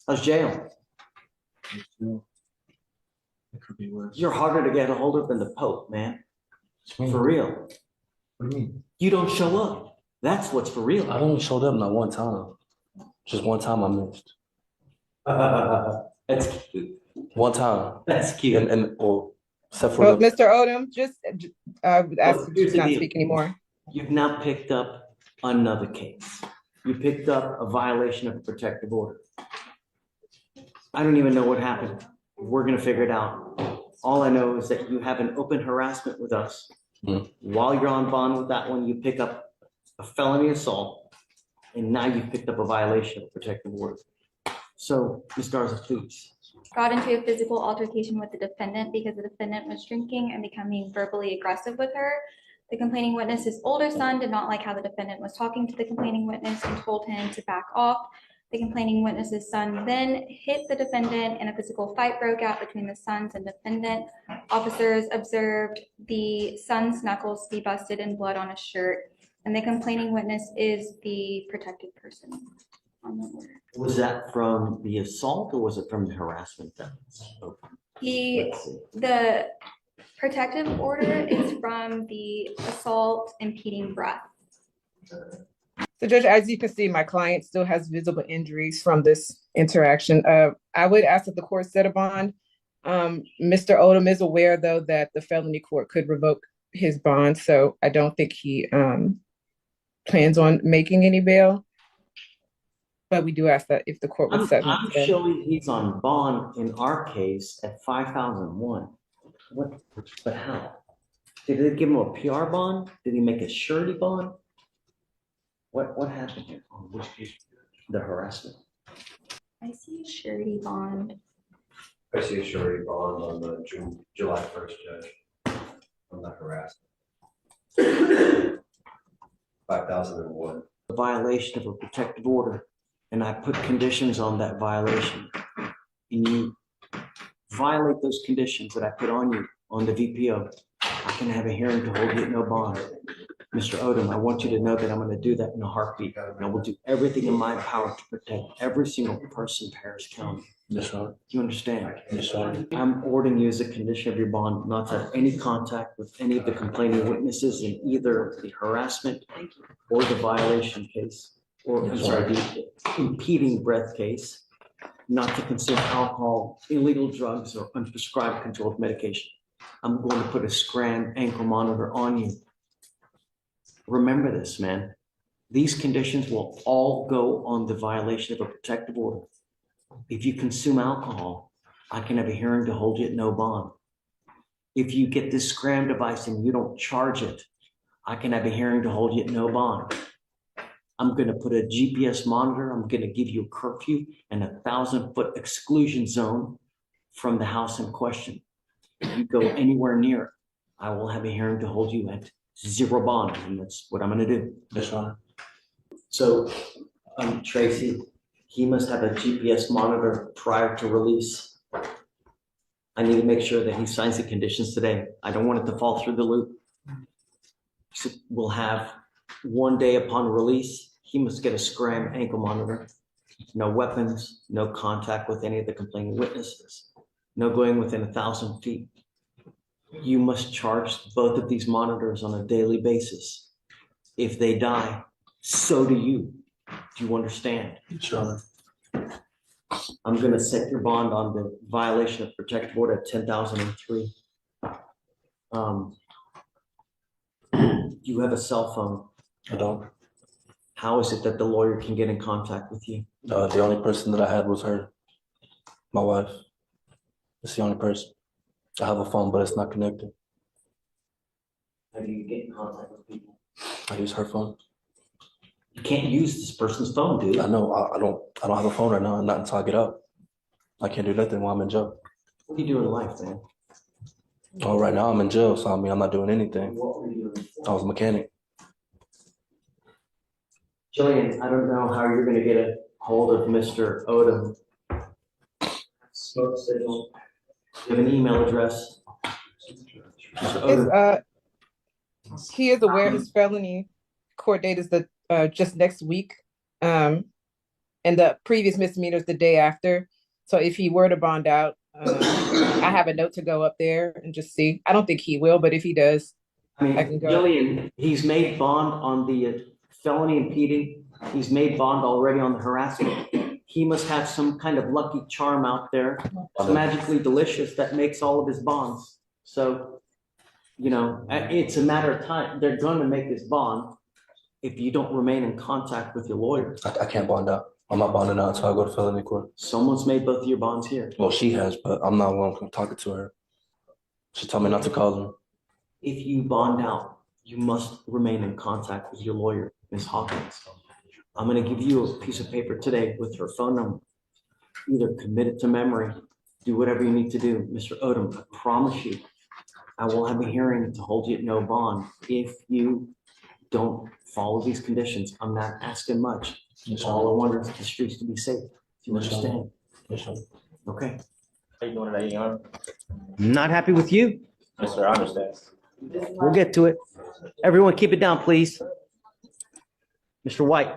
How's jail? It could be worse. You're harder to get a hold of than the Pope, man. For real. What do you mean? You don't show up. That's what's for real. I've only showed up not one time. Just one time I missed. That's cute. One time. That's cute. Well, except for Well, the Mr. Odom, I would ask Well, you here's to the not deal. speak anymore. You've now picked up another case. You picked up a violation of a protective order. I don't even know what happened. We're gonna figure it out. All I know is that you have an open harassment with us. Mhm. While you're on bond with that one, you pick up a felony assault, and now you've picked up a violation of protective order. So, Ms. Garza, please. Got into a physical altercation with the defendant because the defendant was drinking and becoming verbally aggressive with her. The complaining witness's older son did not like how the defendant was talking to the complaining witness and told him to back off. The complaining witness's son then hit the defendant and a physical fight broke out between the sons and defendant. Officers observed the son's knuckles be busted and blood on his shirt, and the complaining witness is the protected person on the order. Was that from the assault or was it from the harassment? The protective order is from the assault impeding breath. So, Judge, as you can see, my client still has visible injuries from this interaction. I would ask that the court set a bond. Mr. Odom is aware, though, that the felony court could revoke his bond, so I don't think he plans on making any bail. But we do ask that if the court would set one. I'm showing he's on bond in our case at 5,001. What, but how? Did they give him a PR bond? Did he make a surety bond? What happened here? On which case? The harassment. I see a surety bond. I see a surety bond on the July 1st, Judge. I'm not harassed. 5,001. A violation of a protective order, and I put conditions on that violation, and you violate those conditions that I put on you on the VPO, I can have a hearing to hold you at no bond. Mr. Odom, I want you to know that I'm going to do that in a heartbeat, and I will do everything in my power to protect every single person in Harris County. Yes, sir. You understand? Yes, sir. I'm ordering you as a condition of your bond not to have any contact with any of the complaining witnesses in either the harassment or the violation case, or I'm sorry, the impeding breath case, not to consume alcohol, illegal drugs, or unprescribed controlled medication. I'm going to put a scram ankle monitor on you. Remember this, man. These conditions will all go on the violation of a protective order. If you consume alcohol, I can have a hearing to hold you at no bond. If you get this scram device and you don't charge it, I can have a hearing to hold you at no bond. I'm going to put a GPS monitor. I'm going to give you a curfew and a 1,000-foot exclusion zone from the house in question. If you go anywhere near it, I will have a hearing to hold you at zero bond, and that's what I'm going to do. Yes, sir. So, Tracy, he must have a GPS monitor prior to release. I need to make sure that he signs the conditions today. I don't want it to fall through the loop. So we'll have 1 day upon release, he must get a scram ankle monitor. No weapons, no contact with any of the complaining witnesses, no going within 1,000 feet. You must charge both of these monitors on a daily basis. If they die, so do you. Do you understand? Yes, sir. I'm going to set your bond on the violation of protective order at 10,003. You have a cell phone. I don't. How is it that the lawyer can get in contact with you? The only person that I had was her, my wife. It's the only person. I have a phone, but it's not connected. How do you get in contact with people? I use her phone. You can't use this person's phone, dude. I know. I don't have a phone right now. Not until I get out. I can't do nothing while I'm in jail. What are you doing in life, man? Oh, right now I'm in jail, so I mean I'm not doing anything. What were you doing? I was a mechanic. Jillian, I don't know how you're going to get a hold of Mr. Odom. Smoke signal. You have an email address. Mr. Odom. He is aware his felony court date is just next week. and the previous misdemeanor the day after. So if he were to bond out, I have a note to go up there and just see. I don't think he will, but if he does, I I can mean, go. Gillian, he's made bond on the felony impeding. He's made bond already on the harassment. He must have some kind of lucky charm out there. It's magically delicious that makes all of his bonds. So, it's a matter of time. They're going to make this bond if you don't remain in contact with your lawyer. I can't bond out. I'm not bonding out until I go to felony court. Someone's made both of your bonds here. Well, she has, but I'm not one from talking to her. She told me not to call them. If you bond out, you must remain in contact with your lawyer, Ms. Hawkins. I'm going to give you a piece of paper today with her phone number. Either commit it to memory, do whatever you need to do. Mr. Odom, I promise you, I will have a hearing to hold you at no bond if you don't follow these conditions. I'm not asking much. All I want is the streets to be safe. Do you understand? Yes, sir. Okay. How you doing today, Your Honor? Not happy with you? Yes, sir, I understand. We'll get to it. Everyone keep it down, please. Mr. White,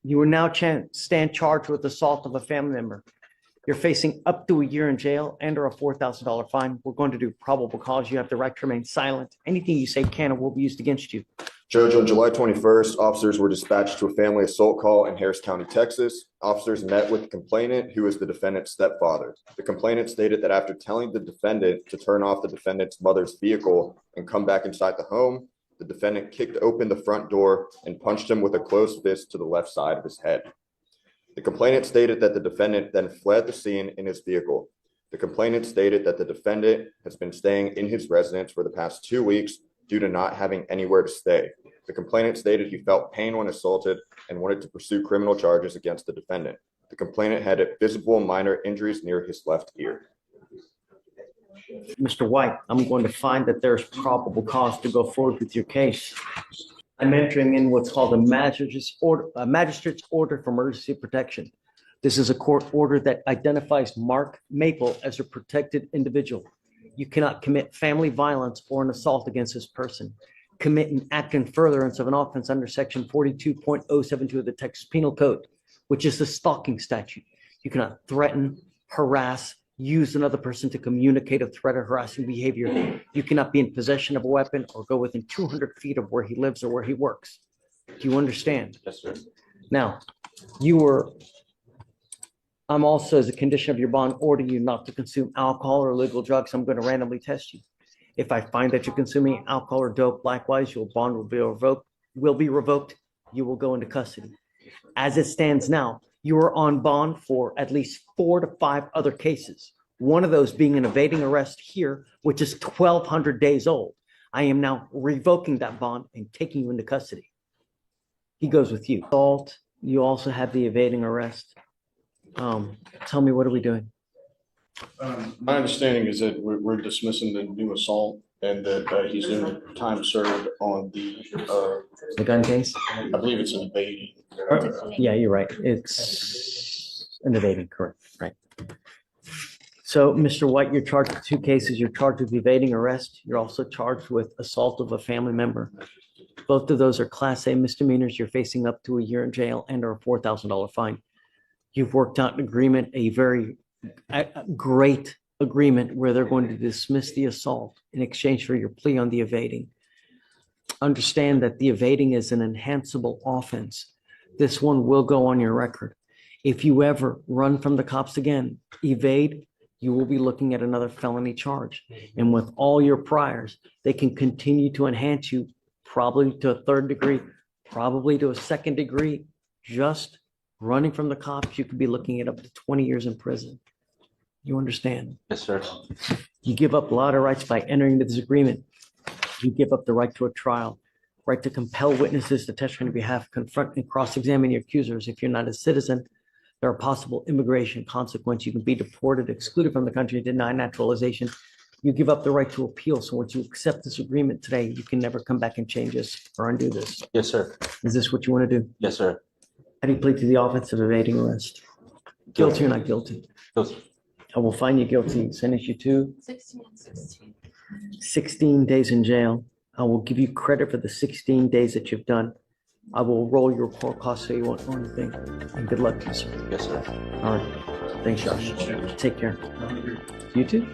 you are now stand charged with assault of a family member. You're facing up to a year in jail and or a $4,000 fine. We're going to do probable cause. You have the right to remain silent. Anything you say can or will be used against you. Judge, on July 21st, officers were dispatched to a family assault call in Harris County, Texas. Officers met with the complainant, who is the defendant's stepfather. The complainant stated that after telling the defendant to turn off the defendant's mother's vehicle and come back inside the home, the defendant kicked open the front door and punched him with a closed fist to the left side of his head. The complainant stated that the defendant then fled the scene in his vehicle. The complainant stated that the defendant has been staying in his residence for the past 2 weeks due to not having anywhere to stay. The complainant stated he felt pain when assaulted and wanted to pursue criminal charges against the defendant. The complainant had visible minor injuries near his left ear. Mr. White, I'm going to find that there's probable cause to go forward with your case. I'm entering in what's called a magistrate's order for emergency protection. This is a court order that identifies Mark Maple as a protected individual. You cannot commit family violence or an assault against this person. Commit an act in furtherance of an offense under section 42.072 of the Texas Penal Code, which is the stalking statute. You cannot threaten, harass, use another person to communicate a threat or harassing behavior. You cannot be in possession of a weapon or go within 200 feet of where he lives or where he works. Do you understand? Yes, sir. Now, I'm also, as a condition of your bond, ordering you not to consume alcohol or illegal drugs. I'm going to randomly test you. If I find that you're consuming alcohol or dope, likewise, your bond will be revoked. You will go into custody. As it stands now, you are on bond for at least 4 to 5 other cases. One of those being an evading arrest here, which is 1,200 days old. I am now revoking that bond and taking you into custody. He goes with you. Assault, you also have the evading arrest. Tell me, what are we doing? My understanding is that we're dismissing the new assault and that he's doing time served on The gun case? I believe it's an evading. Yeah, you're right. It's an evading, correct, right. So, Mr. White, you're charged with 2 cases. You're charged with evading arrest. You're also charged with assault of a family member. Both of those are Class A misdemeanors. You're facing up to a year in jail and or a $4,000 fine. You've worked out an agreement, a very great agreement where they're going to dismiss the assault in exchange for your plea on the evading. Understand that the evading is an enhanceable offense. This one will go on your record. If you ever run from the cops again, evade, you will be looking at another felony charge. And with all your priors, they can continue to enhance you probably to a 3rd degree, probably to a 2nd degree. Just running from the cops, you could be looking at up to 20 years in prison. You understand? Yes, sir. You give up a lot of rights by entering into this agreement. You give up the right to a trial, right to compel witnesses to testify on your behalf, confront and cross-examine your accusers. If you're not a citizen, there are possible immigration consequences. You can be deported, excluded from the country, denied naturalization. You give up the right to appeal. So once you accept this agreement today, you can never come back and change this or undo this. Yes, sir. Is this what you want to do? Yes, sir. How do you plead to the offense of evading arrest? Guilty or not guilty? Guilty. I will find you guilty, sentence you to 16 days in jail. I will give you credit for the 16 days that you've done. I will roll your court costs so you won't know anything. And good luck to you, sir. Yes, sir. All right. Thanks, Josh. Take care. You too.